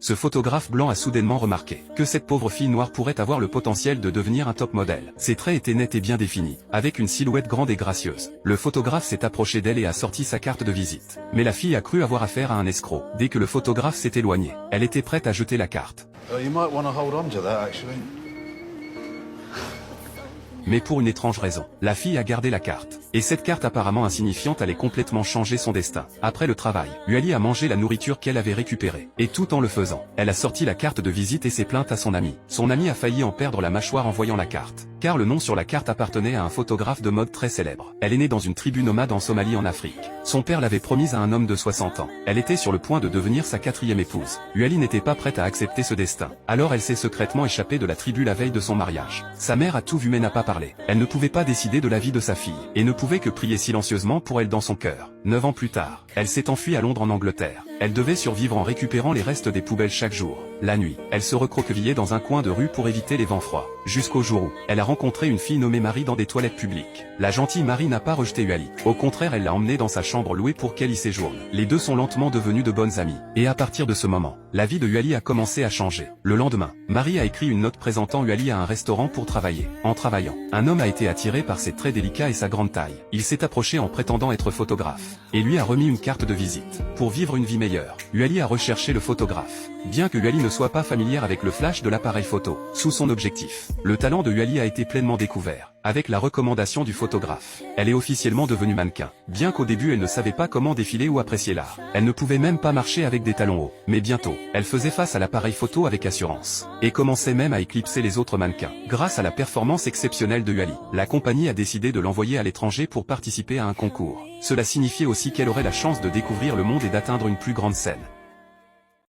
ce photographe blanc a soudainement remarqué que cette pauvre fille noire pourrait avoir le potentiel de devenir un top modèle. Ses traits étaient nets et bien définis, avec une silhouette grande et gracieuse. Le photographe s'est approché d'elle et a sorti sa carte de visite. Mais la fille a cru avoir affaire à un escroc. Dès que le photographe s'est éloigné, elle était prête à jeter la carte. Mais pour une étrange raison, la fille a gardé la carte. Et cette carte apparemment insignifiante allait complètement changer son destin. Après le travail, Yuali a mangé la nourriture qu'elle avait récupérée. Et tout en le faisant, elle a sorti la carte de visite et s'est plainte à son ami. Son ami a failli en perdre la mâchoire en voyant la carte. Car le nom sur la carte appartenait à un photographe de mode très célèbre. Elle est née dans une tribu nomade en Somalie en Afrique. Son père l'avait promise à un homme de 60 ans. Elle était sur le point de devenir sa 4e épouse. Yuali n'était pas prête à accepter ce destin. Alors elle s'est secrètement échappée de la tribu la veille de son mariage. Sa mère a tout vu mais n'a pas parlé. Elle ne pouvait pas décider de la vie de sa fille, et ne pouvait que prier silencieusement pour elle dans son cœur. 9 ans plus tard, elle s'est enfuie à Londres en Angleterre. Elle devait survivre en récupérant les restes des poubelles chaque jour. La nuit, elle se recroquevillait dans un coin de rue pour éviter les vents froids. Jusqu'au jour où, elle a rencontré une fille nommée Marie dans des toilettes publiques. La gentille Marie n'a pas rejeté Yuali. Au contraire, elle l'a emmenée dans sa chambre louée pour qu'elle y séjourne. Les deux sont lentement devenus de bonnes amies. Et à partir de ce moment, la vie de Yuali a commencé à changer. Le lendemain, Marie a écrit une note présentant Yuali à un restaurant pour travailler. En travaillant, un homme a été attiré par ses traits délicats et sa grande taille. Il s'est approché en prétendant être photographe. Et lui a remis une carte de visite. Pour vivre une vie meilleure, Yuali a recherché le photographe. Bien que Yuali ne soit pas familière avec le flash de l'appareil photo, sous son objectif, le talent de Yuali a été pleinement découvert. Avec la recommandation du photographe, elle est officiellement devenue mannequin. Bien qu'au début elle ne savait pas comment défiler ou apprécier l'art, elle ne pouvait même pas marcher avec des talons hauts. Mais bientôt, elle faisait face à l'appareil photo avec assurance, et commençait même à éclipser les autres mannequins. Grâce à la performance exceptionnelle de Yuali, la compagnie a décidé de l'envoyer à l'étranger pour participer à un concours. Cela signifiait aussi qu'elle aurait la chance de découvrir le monde et d'atteindre une plus grande scène.